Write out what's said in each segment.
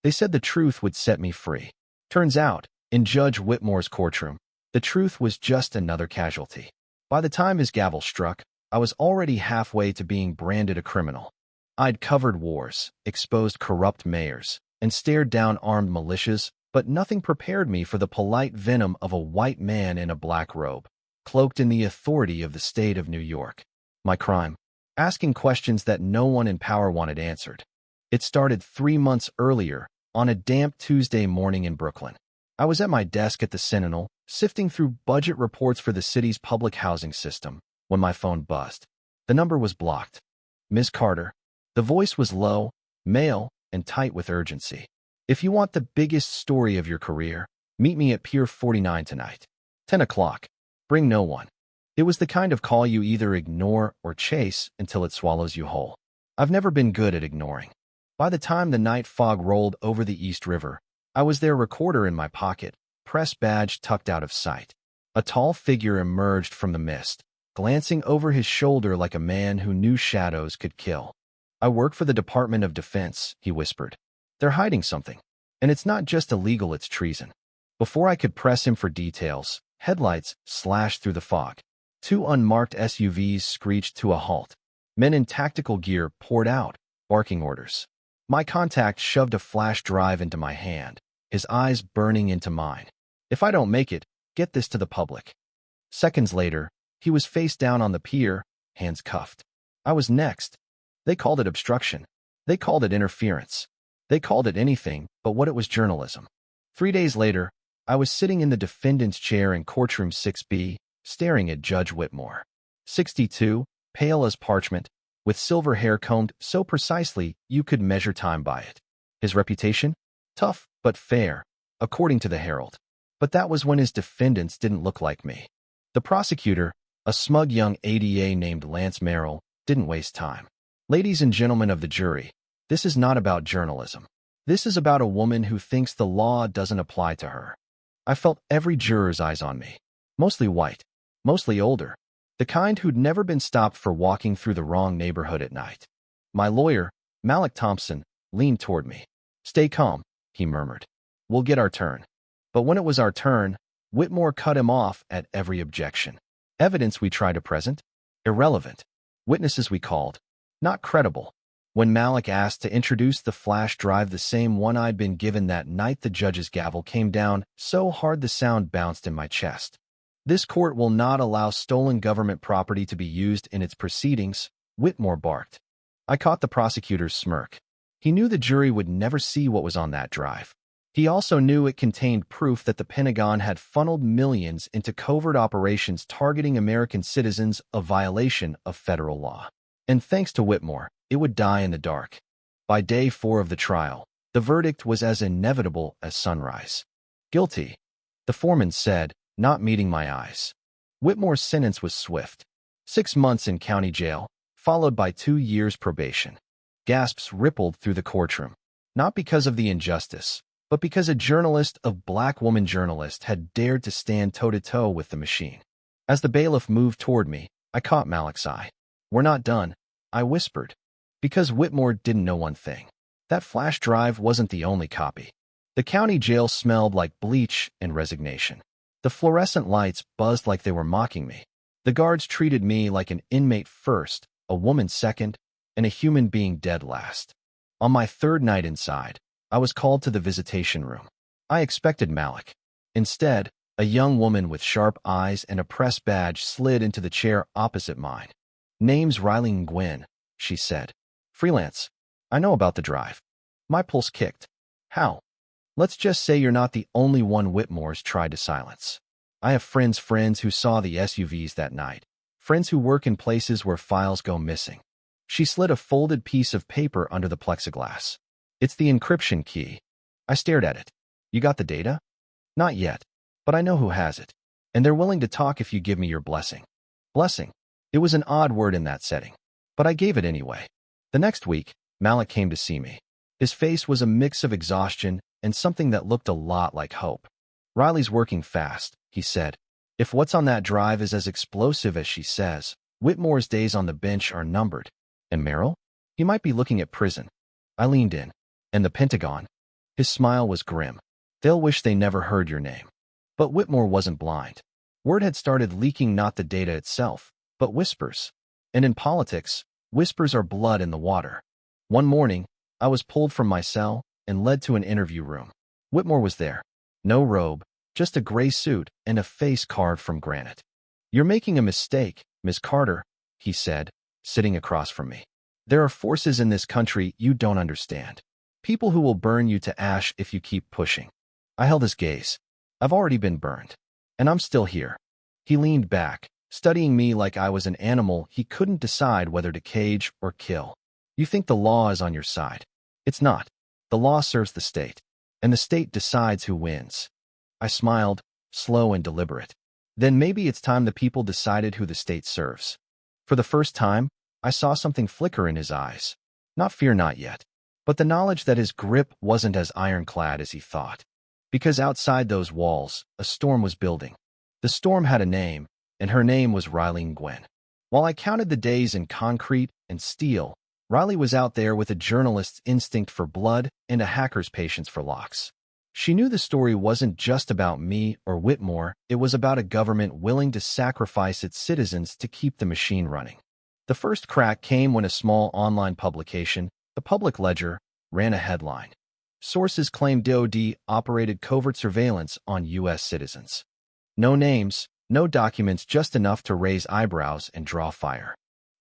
They said the truth would set me free. Turns out, in Judge Whitmore's courtroom, the truth was just another casualty. By the time his gavel struck, I was already halfway to being branded a criminal. I'd covered wars, exposed corrupt mayors, and stared down armed militias, but nothing prepared me for the polite venom of a white man in a black robe, cloaked in the authority of the state of New York. My crime? Asking questions that no one in power wanted answered. It started 3 months earlier, on a damp Tuesday morning in Brooklyn. I was at my desk at the Sentinel, sifting through budget reports for the city's public housing system, when my phone buzzed. The number was blocked. Ms. Carter. The voice was low, male, and tight with urgency. If you want the biggest story of your career, meet me at Pier 49 tonight. 10 o'clock. Bring no one. It was the kind of call you either ignore or chase until it swallows you whole. I've never been good at ignoring. By the time the night fog rolled over the East River, I was their recorder in my pocket, press badge tucked out of sight. A tall figure emerged from the mist, glancing over his shoulder like a man who knew shadows could kill. I work for the Department of Defense, he whispered. They're hiding something. And it's not just illegal, it's treason. Before I could press him for details, headlights slashed through the fog. 2 unmarked SUVs screeched to a halt. Men in tactical gear poured out, barking orders. My contact shoved a flash drive into my hand, his eyes burning into mine. If I don't make it, get this to the public. Seconds later, he was face down on the pier, hands cuffed. I was next. They called it obstruction. They called it interference. They called it anything but what it was: journalism. 3 days later, I was sitting in the defendant's chair in courtroom 6B, staring at Judge Whitmore. 62, pale as parchment, with silver hair combed so precisely you could measure time by it. His reputation? Tough, but fair, according to the Herald. But that was when his defendants didn't look like me. The prosecutor, a smug young ADA named Lance Merrill, didn't waste time. Ladies and gentlemen of the jury, this is not about journalism. This is about a woman who thinks the law doesn't apply to her. I felt every juror's eyes on me. Mostly white, mostly older, the kind who'd never been stopped for walking through the wrong neighborhood at night. My lawyer, Malik Thompson, leaned toward me. "Stay calm," he murmured. "We'll get our turn." But when it was our turn, Whitmore cut him off at every objection. Evidence we tried to present? Irrelevant. Witnesses we called? Not credible. When Malik asked to introduce the flash drive, the same one I'd been given that night, the judge's gavel came down so hard the sound bounced in my chest. "This court will not allow stolen government property to be used in its proceedings," Whitmore barked. I caught the prosecutor's smirk. He knew the jury would never see what was on that drive. He also knew it contained proof that the Pentagon had funneled millions into covert operations targeting American citizens, a violation of federal law. And thanks to Whitmore, it would die in the dark. By day 4 of the trial, the verdict was as inevitable as sunrise. "Guilty," the foreman said, not meeting my eyes. Whitmore's sentence was swift. 6 months in county jail, followed by 2 years probation. Gasps rippled through the courtroom, not because of the injustice, but because a journalist, a black woman journalist, had dared to stand toe-to-toe with the machine. As the bailiff moved toward me, I caught Malik's eye. "We're not done," I whispered. Because Whitmore didn't know one thing. That flash drive wasn't the only copy. The county jail smelled like bleach and resignation. The fluorescent lights buzzed like they were mocking me. The guards treated me like an inmate first, a woman second, and a human being dead last. On my 3rd night inside, I was called to the visitation room. I expected Malik. Instead, a young woman with sharp eyes and a press badge slid into the chair opposite mine. "Name's Riley Nguyen," she said. "Freelance. I know about the drive." My pulse kicked. "How?" "Let's just say you're not the only one Whitmore's tried to silence. I have friends who saw the SUVs that night. Friends who work in places where files go missing." She slid a folded piece of paper under the plexiglass. "It's the encryption key." I stared at it. "You got the data?" "Not yet, but I know who has it. And they're willing to talk if you give me your blessing." Blessing. It was an odd word in that setting, but I gave it anyway. The next week, Malik came to see me. His face was a mix of exhaustion and something that looked a lot like hope. "Riley's working fast," he said. "If what's on that drive is as explosive as she says, Whitmore's days on the bench are numbered. And Merrill? He might be looking at prison." I leaned in. "And the Pentagon?" His smile was grim. They'll wish they never heard your name. But Whitmore wasn't blind. Word had started leaking, not the data itself, but whispers. And in politics, whispers are blood in the water. One morning, I was pulled from my cell and led to an interview room. Whitmore was there. No robe, just a gray suit and a face carved from granite. "You're making a mistake, Miss Carter," he said, sitting across from me. "There are forces in this country you don't understand. People who will burn you to ash if you keep pushing." I held his gaze. "I've already been burned. And I'm still here." He leaned back, studying me like I was an animal he couldn't decide whether to cage or kill. "You think the law is on your side. It's not. The law serves the state, and the state decides who wins." I smiled, slow and deliberate. "Then maybe it's time the people decided who the state serves." For the first time, I saw something flicker in his eyes. Not fear, not yet, but the knowledge that his grip wasn't as ironclad as he thought. Because outside those walls, a storm was building. The storm had a name, and her name was Riley Nguyen. While I counted the days in concrete and steel, Riley was out there with a journalist's instinct for blood and a hacker's patience for locks. She knew the story wasn't just about me or Whitmore, it was about a government willing to sacrifice its citizens to keep the machine running. The first crack came when a small online publication, the Public Ledger, ran a headline. Sources claimed DoD operated covert surveillance on U.S. citizens. No names, no documents, just enough to raise eyebrows and draw fire.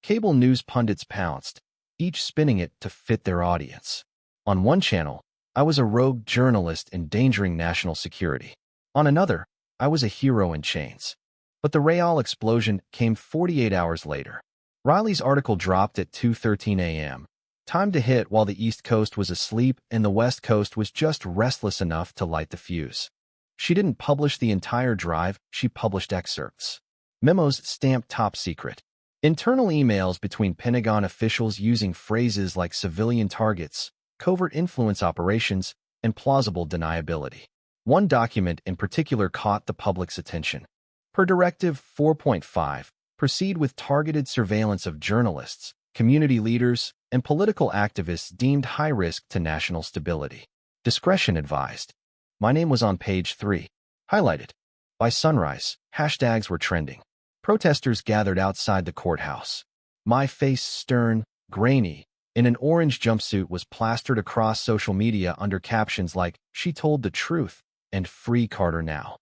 Cable news pundits pounced, each spinning it to fit their audience. On one channel, I was a rogue journalist endangering national security. On another, I was a hero in chains. But the real explosion came 48 hours later. Riley's article dropped at 2:13 a.m. Time to hit while the East Coast was asleep and the West Coast was just restless enough to light the fuse. She didn't publish the entire drive, she published excerpts. Memos stamped top secret. Internal emails between Pentagon officials using phrases like civilian targets, covert influence operations, and plausible deniability. One document in particular caught the public's attention. Per Directive 4.5, proceed with targeted surveillance of journalists, community leaders, and political activists deemed high risk to national stability. Discretion advised. My name was on page 3, highlighted. By sunrise, hashtags were trending. Protesters gathered outside the courthouse. My face, stern, grainy, in an orange jumpsuit, was plastered across social media under captions like, "She told the truth," and "Free Carter now."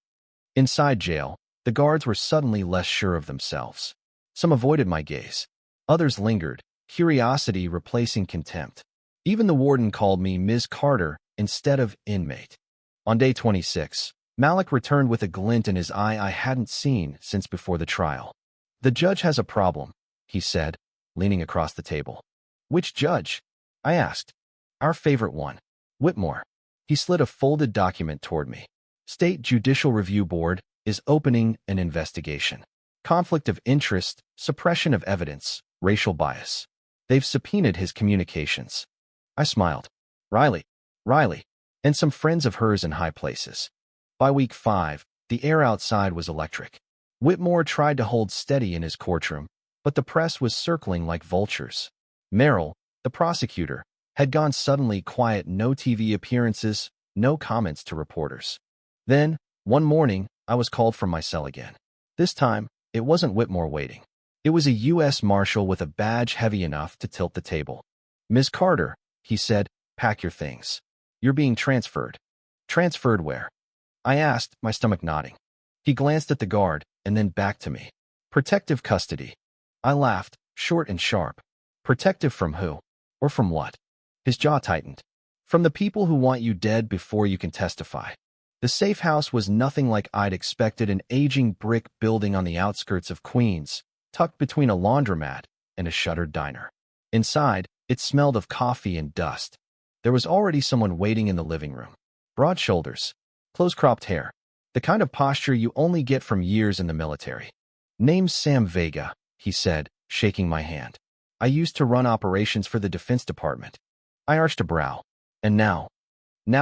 Inside jail, the guards were suddenly less sure of themselves. Some avoided my gaze. Others lingered, curiosity replacing contempt. Even the warden called me Ms. Carter instead of inmate. On day 26, Malik returned with a glint in his eye I hadn't seen since before the trial. "The judge has a problem," he said, leaning across the table. "Which judge?" I asked. "Our favorite one, Whitmore." He slid a folded document toward me. "State Judicial Review Board is opening an investigation. Conflict of interest, suppression of evidence, racial bias. They've subpoenaed his communications." I smiled. Riley, and some friends of hers in high places. By week 5, the air outside was electric. Whitmore tried to hold steady in his courtroom, but the press was circling like vultures. Merrill, the prosecutor, had gone suddenly quiet, no TV appearances, no comments to reporters. Then, one morning, I was called from my cell again. This time, it wasn't Whitmore waiting. It was a U.S. Marshal with a badge heavy enough to tilt the table. "Ms. Carter," he said, "pack your things. You're being transferred." "Transferred where?" I asked, my stomach nodding. He glanced at the guard and then back to me. "Protective custody." I laughed, short and sharp. "Protective from who? Or from what?" His jaw tightened. "From the people who want you dead before you can testify." The safe house was nothing like I'd expected, an aging brick building on the outskirts of Queens, tucked between a laundromat and a shuttered diner. Inside, it smelled of coffee and dust. There was already someone waiting in the living room. Broad shoulders, close-cropped hair, the kind of posture you only get from years in the military. "Name's Sam Vega," he said, shaking my hand. "I used to run operations for the Defense Department." I arched a brow. "And now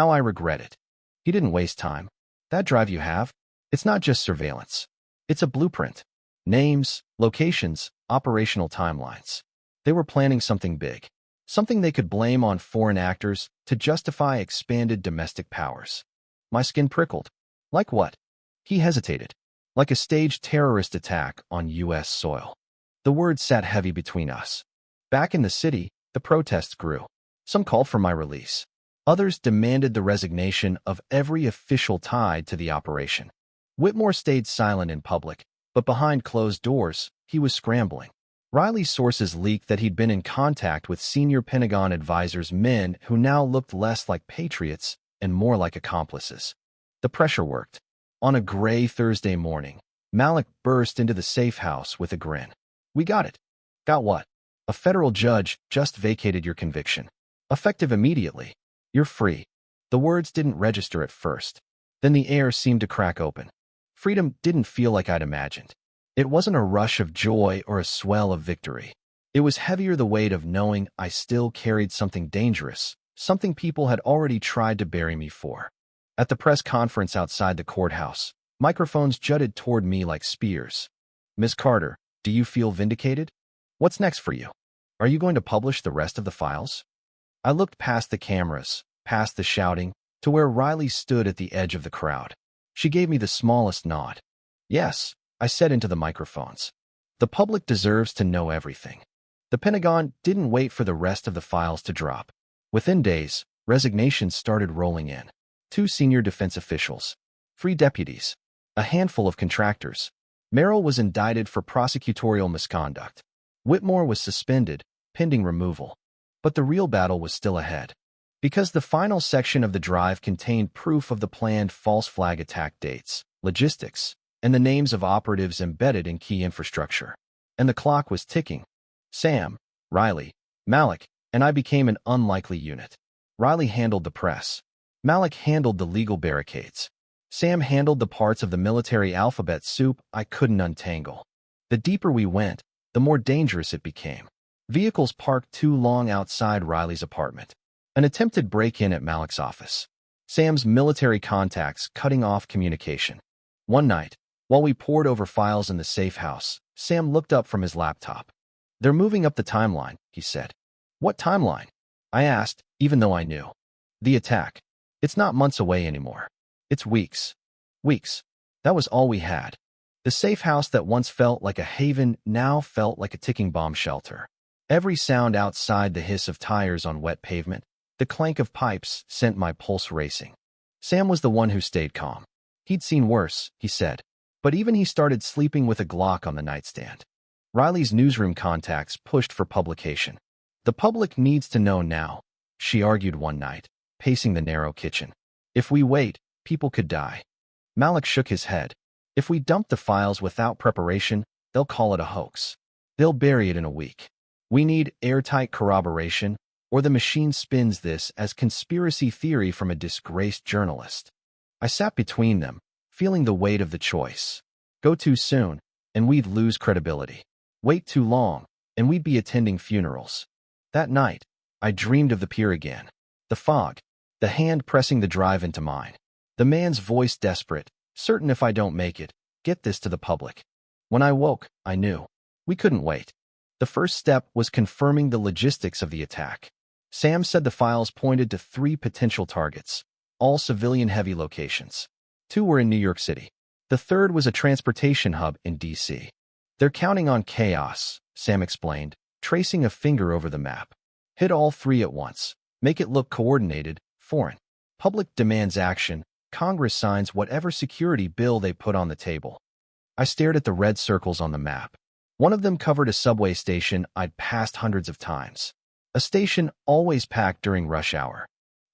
I regret it." He didn't waste time. "That drive you have? It's not just surveillance. It's a blueprint. Names, locations, operational timelines. They were planning something big. something they could blame on foreign actors to justify expanded domestic powers. My skin prickled. Like what? He hesitated. Like a staged terrorist attack on U.S. soil. The words sat heavy between us. Back in the city, the protests grew. Some called for my release. Others demanded the resignation of every official tied to the operation. Whitmore stayed silent in public, but behind closed doors, he was scrambling. Riley's sources leaked that he'd been in contact with senior Pentagon advisors, men who now looked less like patriots and more like accomplices. The pressure worked. On a gray Thursday morning, Malik burst into the safe house with a grin. We got it. Got what? A federal judge just vacated your conviction. Effective immediately. You're free. The words didn't register at first. Then the air seemed to crack open. Freedom didn't feel like I'd imagined. It wasn't a rush of joy or a swell of victory. It was heavier, the weight of knowing I still carried something dangerous, something people had already tried to bury me for. At the press conference outside the courthouse, microphones jutted toward me like spears. Miss Carter, do you feel vindicated? What's next for you? Are you going to publish the rest of the files? I looked past the cameras, past the shouting, to where Riley stood at the edge of the crowd. She gave me the smallest nod. Yes, I said into the microphones. The public deserves to know everything. The Pentagon didn't wait for the rest of the files to drop. Within days, resignations started rolling in. 2 senior defense officials, 3 deputies, a handful of contractors. Merrill was indicted for prosecutorial misconduct. Whitmore was suspended, pending removal. But the real battle was still ahead. Because the final section of the drive contained proof of the planned false flag attack dates, logistics, and the names of operatives embedded in key infrastructure. And the clock was ticking. Sam, Riley, Malik, and I became an unlikely unit. Riley handled the press. Malik handled the legal barricades. Sam handled the parts of the military alphabet soup I couldn't untangle. The deeper we went, the more dangerous it became. Vehicles parked too long outside Riley's apartment. An attempted break-in at Malik's office. Sam's military contacts cutting off communication. One night, while we pored over files in the safe house, Sam looked up from his laptop. They're moving up the timeline, he said. What timeline? I asked, even though I knew. The attack. It's not months away anymore. It's weeks. Weeks. That was all we had. The safe house that once felt like a haven now felt like a ticking bomb shelter. Every sound outside, the hiss of tires on wet pavement, the clank of pipes, sent my pulse racing. Sam was the one who stayed calm. He'd seen worse, he said, but even he started sleeping with a Glock on the nightstand. Riley's newsroom contacts pushed for publication. The public needs to know now, she argued one night, pacing the narrow kitchen. If we wait, people could die. Malik shook his head. If we dump the files without preparation, they'll call it a hoax. They'll bury it in a week. We need airtight corroboration, or the machine spins this as conspiracy theory from a disgraced journalist. I sat between them, feeling the weight of the choice. Go too soon, and we'd lose credibility. Wait too long, and we'd be attending funerals. That night, I dreamed of the pier again. The fog, the hand pressing the drive into mine. The man's voice desperate, certain if I don't make it, get this to the public. When I woke, I knew. We couldn't wait. The first step was confirming the logistics of the attack. Sam said the files pointed to 3 potential targets, all civilian-heavy locations. 2 were in New York City. The third was a transportation hub in D.C. They're counting on chaos, Sam explained, tracing a finger over the map. Hit all 3 at once. Make it look coordinated, foreign. Public demands action. Congress signs whatever security bill they put on the table. I stared at the red circles on the map. One of them covered a subway station I'd passed hundreds of times. A station always packed during rush hour.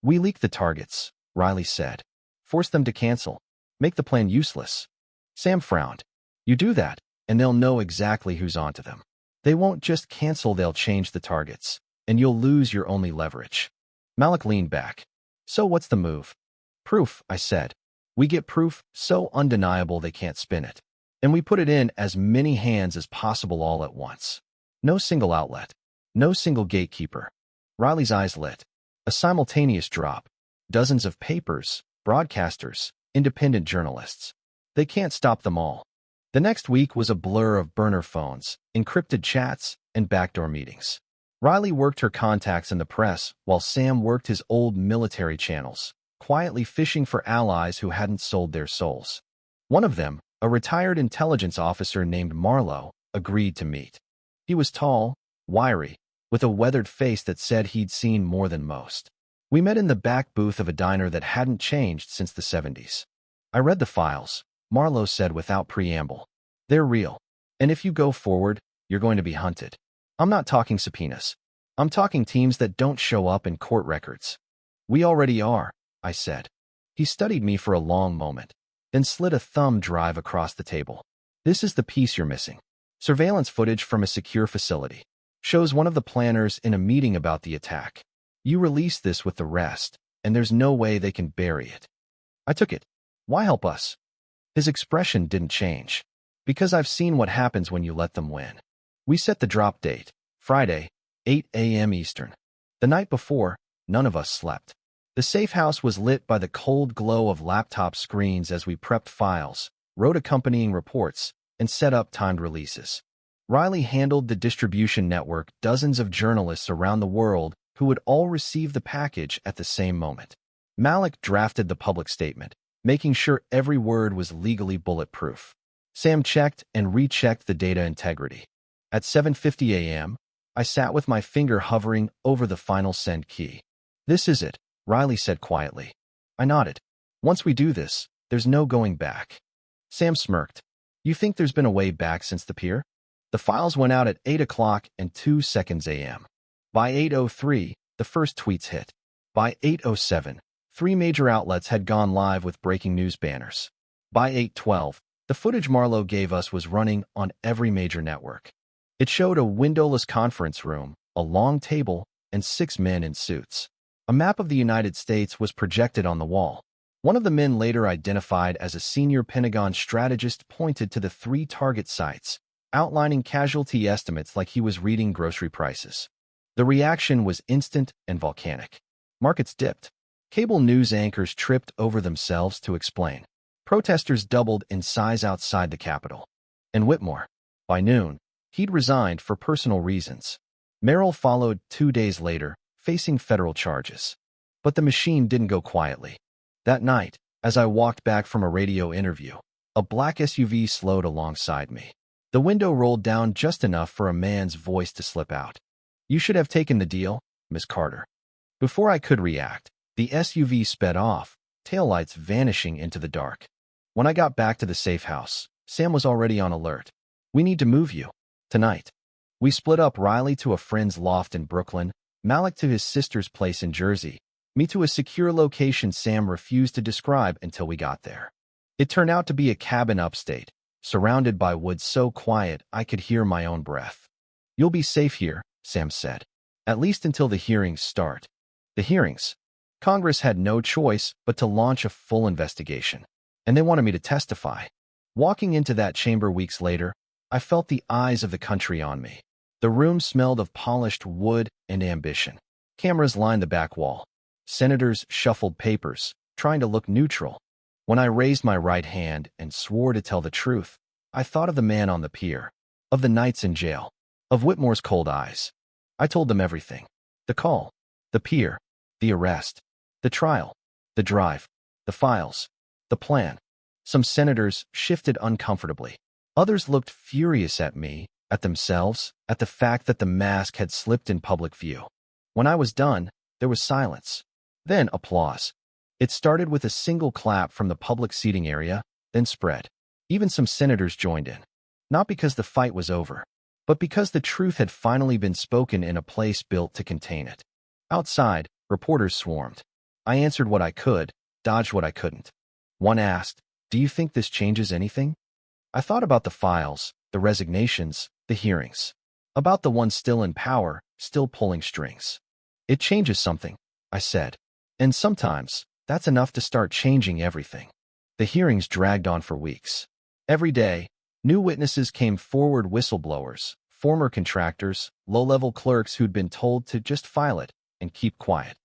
We leak the targets, Riley said. Force them to cancel. Make the plan useless. Sam frowned. You do that, and they'll know exactly who's onto them. They won't just cancel, they'll change the targets, and you'll lose your only leverage. Malik leaned back. So what's the move? Proof, I said. We get proof so undeniable they can't spin it. And we put it in as many hands as possible all at once. No single outlet. No single gatekeeper. Riley's eyes lit. A simultaneous drop. Dozens of papers, broadcasters, independent journalists. They can't stop them all. The next week was a blur of burner phones, encrypted chats, and backdoor meetings. Riley worked her contacts in the press, while Sam worked his old military channels, quietly fishing for allies who hadn't sold their souls. One of them, a retired intelligence officer named Marlowe, agreed to meet. He was tall, wiry, with a weathered face that said he'd seen more than most. We met in the back booth of a diner that hadn't changed since the 70s. I read the files, Marlowe said without preamble. They're real. And if you go forward, you're going to be hunted. I'm not talking subpoenas. I'm talking teams that don't show up in court records. We already are, I said. He studied me for a long moment, then slid a thumb drive across the table. This is the piece you're missing. Surveillance footage from a secure facility. Shows one of the planners in a meeting about the attack. You release this with the rest, and there's no way they can bury it. I took it. Why help us? His expression didn't change. Because I've seen what happens when you let them win. We set the drop date, Friday, 8 a.m. Eastern. The night before, none of us slept. The safe house was lit by the cold glow of laptop screens as we prepped files, wrote accompanying reports, and set up timed releases. Riley handled the distribution network, dozens of journalists around the world who would all receive the package at the same moment. Malik drafted the public statement, making sure every word was legally bulletproof. Sam checked and rechecked the data integrity. At 7:50 a.m., I sat with my finger hovering over the final send key. This is it, Riley said quietly. I nodded. Once we do this, there's no going back. Sam smirked. You think there's been a way back since the pier? The files went out at 8 o'clock and 2 seconds a.m. By 8:03, the first tweets hit. By 8:07, 3 major outlets had gone live with breaking news banners. By 8:12, the footage Marlowe gave us was running on every major network. It showed a windowless conference room, a long table, and 6 men in suits. A map of the United States was projected on the wall. One of the men, later identified as a senior Pentagon strategist, pointed to the 3 target sites, outlining casualty estimates like he was reading grocery prices. The reaction was instant and volcanic. Markets dipped. Cable news anchors tripped over themselves to explain. Protesters doubled in size outside the Capitol. And Whitmore. By noon, he'd resigned for personal reasons. Merrill followed 2 days later, facing federal charges. But the machine didn't go quietly. That night, as I walked back from a radio interview, a black SUV slowed alongside me. The window rolled down just enough for a man's voice to slip out. You should have taken the deal, Miss Carter. Before I could react, the SUV sped off, taillights vanishing into the dark. When I got back to the safe house, Sam was already on alert. We need to move you. Tonight. We split up, Riley to a friend's loft in Brooklyn, Malik to his sister's place in Jersey, me to a secure location Sam refused to describe until we got there. It turned out to be a cabin upstate, surrounded by woods so quiet I could hear my own breath. You'll be safe here, Sam said. At least until the hearings start. The hearings? Congress had no choice but to launch a full investigation. And they wanted me to testify. Walking into that chamber weeks later, I felt the eyes of the country on me. The room smelled of polished wood and ambition. Cameras lined the back wall. Senators shuffled papers, trying to look neutral. When I raised my right hand and swore to tell the truth, I thought of the man on the pier, of the nights in jail, of Whitmore's cold eyes. I told them everything. The call, the pier, the arrest, the trial, the drive, the files, the plan. Some senators shifted uncomfortably. Others looked furious at me, at themselves, at the fact that the mask had slipped in public view. When I was done, there was silence. Then applause. It started with a single clap from the public seating area, then spread. Even some senators joined in. Not because the fight was over, but because the truth had finally been spoken in a place built to contain it. Outside, reporters swarmed. I answered what I could, dodged what I couldn't. One asked, "Do you think this changes anything?" I thought about the files, the resignations, the hearings. About the one still in power, still pulling strings. It changes something, I said. And sometimes, that's enough to start changing everything. The hearings dragged on for weeks. Every day, new witnesses came forward, whistleblowers, former contractors, low-level clerks who'd been told to just file it and keep quiet.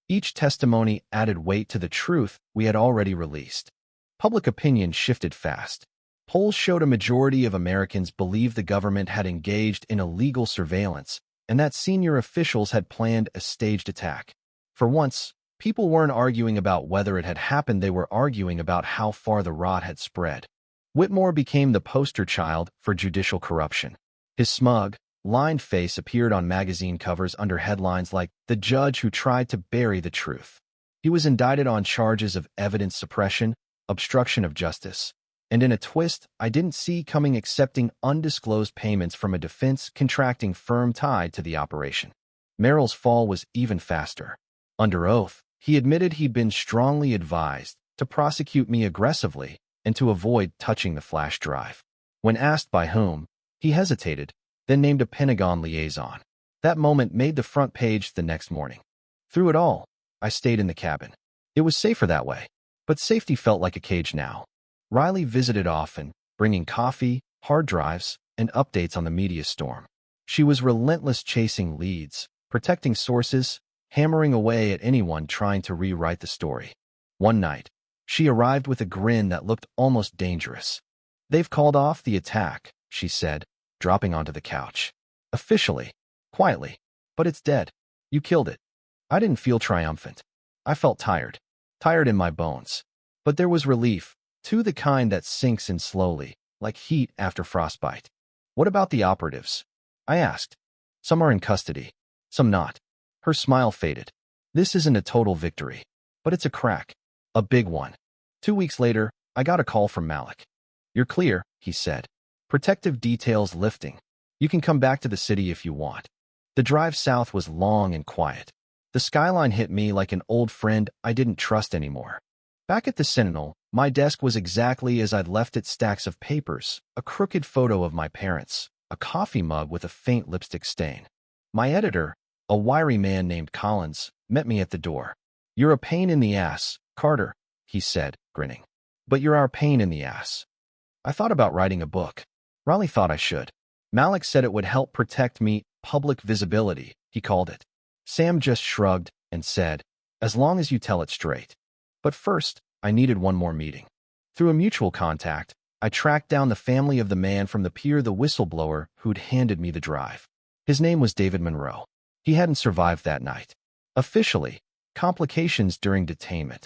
Each testimony added weight to the truth we had already released. Public opinion shifted fast. Polls showed a majority of Americans believed the government had engaged in illegal surveillance, and that senior officials had planned a staged attack. For once, people weren't arguing about whether it had happened, they were arguing about how far the rot had spread. Whitmore became the poster child for judicial corruption. His smug, lined face appeared on magazine covers under headlines like "The Judge Who Tried to Bury the Truth." He was indicted on charges of evidence suppression, obstruction of justice, and in a twist I didn't see coming, accepting undisclosed payments from a defense contracting firm tied to the operation. Merrill's fall was even faster. Under oath, he admitted he'd been strongly advised to prosecute me aggressively and to avoid touching the flash drive. When asked by whom, he hesitated, then named a Pentagon liaison. That moment made the front page the next morning. Through it all, I stayed in the cabin. It was safer that way, but safety felt like a cage now. Riley visited often, bringing coffee, hard drives, and updates on the media storm. She was relentless, chasing leads, protecting sources, hammering away at anyone trying to rewrite the story. One night, she arrived with a grin that looked almost dangerous. "They've called off the attack," she said, dropping onto the couch. "Officially. Quietly. But it's dead. You killed it." I didn't feel triumphant. I felt tired. Tired in my bones. But there was relief, too, the kind that sinks in slowly, like heat after frostbite. "What about the operatives?" I asked. "Some are in custody. Some not." Her smile faded. "This isn't a total victory. But it's a crack. A big one." 2 weeks later, I got a call from Malik. "You're clear," he said. "Protective details lifting. You can come back to the city if you want." The drive south was long and quiet. The skyline hit me like an old friend I didn't trust anymore. Back at the Sentinel, my desk was exactly as I'd left it, stacks of papers, a crooked photo of my parents, a coffee mug with a faint lipstick stain. My editor, a wiry man named Collins, met me at the door. "You're a pain in the ass, Carter," he said, grinning. "But you're our pain in the ass." I thought about writing a book. Riley thought I should. Malik said it would help protect me, public visibility, he called it. Sam just shrugged and said, "As long as you tell it straight." But first, I needed one more meeting. Through a mutual contact, I tracked down the family of the man from the pier, the whistleblower who'd handed me the drive. His name was David Monroe. He hadn't survived that night. Officially, complications during detainment.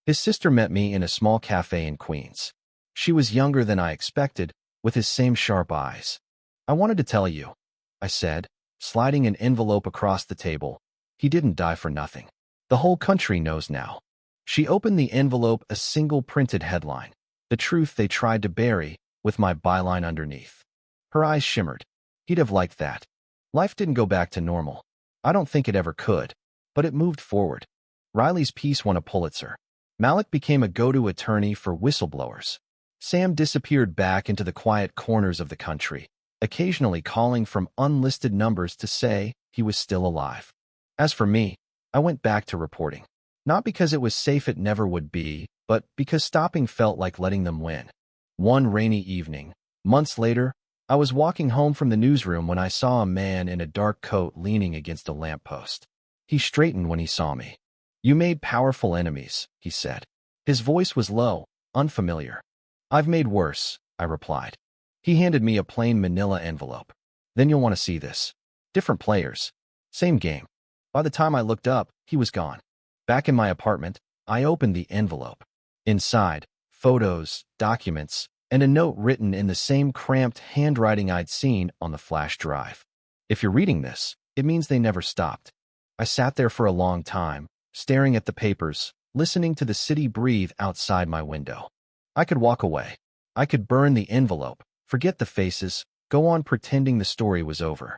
His sister met me in a small cafe in Queens. She was younger than I expected, with his same sharp eyes. "I wanted to tell you," I said, sliding an envelope across the table. "He didn't die for nothing. The whole country knows now." She opened the envelope, a single printed headline, "The Truth They Tried to Bury," with my byline underneath. Her eyes shimmered. He'd have liked that. Life didn't go back to normal. I don't think it ever could. But it moved forward. Riley's piece won a Pulitzer. Malik became a go-to attorney for whistleblowers. Sam disappeared back into the quiet corners of the country, occasionally calling from unlisted numbers to say he was still alive. As for me, I went back to reporting. Not because it was safe, it never would be, but because stopping felt like letting them win. One rainy evening, months later, I was walking home from the newsroom when I saw a man in a dark coat leaning against a lamppost. He straightened when he saw me. "You made powerful enemies," he said. His voice was low, unfamiliar. "I've made worse," I replied. He handed me a plain manila envelope. "Then you'll want to see this. Different players. Same game." By the time I looked up, he was gone. Back in my apartment, I opened the envelope. Inside, photos, documents, and a note written in the same cramped handwriting I'd seen on the flash drive. "If you're reading this, it means they never stopped." I sat there for a long time, staring at the papers, listening to the city breathe outside my window. I could walk away. I could burn the envelope, forget the faces, go on pretending the story was over.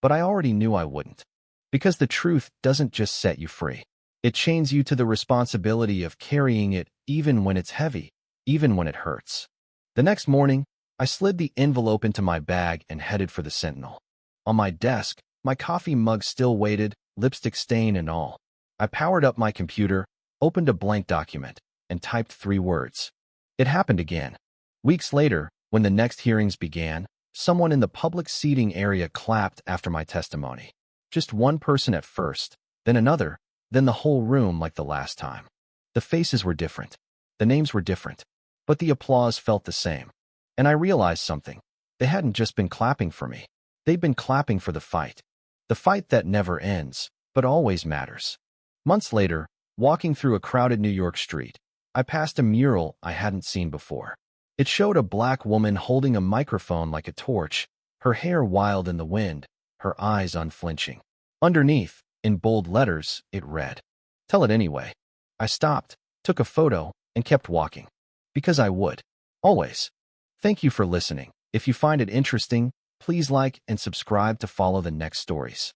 But I already knew I wouldn't. Because the truth doesn't just set you free. It chains you to the responsibility of carrying it even when it's heavy, even when it hurts. The next morning, I slid the envelope into my bag and headed for the Sentinel. On my desk, my coffee mug still waited, lipstick stain and all. I powered up my computer, opened a blank document, and typed 3 words. It happened again. Weeks later, when the next hearings began, someone in the public seating area clapped after my testimony. Just one person at first, then another, then the whole room like the last time. The faces were different. The names were different. But the applause felt the same. And I realized something. They hadn't just been clapping for me. They'd been clapping for the fight. The fight that never ends, but always matters. Months later, walking through a crowded New York street, I passed a mural I hadn't seen before. It showed a black woman holding a microphone like a torch, her hair wild in the wind, her eyes unflinching. Underneath, in bold letters, it read, "Tell it anyway." I stopped, took a photo, and kept walking. Because I would. Always. Thank you for listening. If you find it interesting, please like and subscribe to follow the next stories.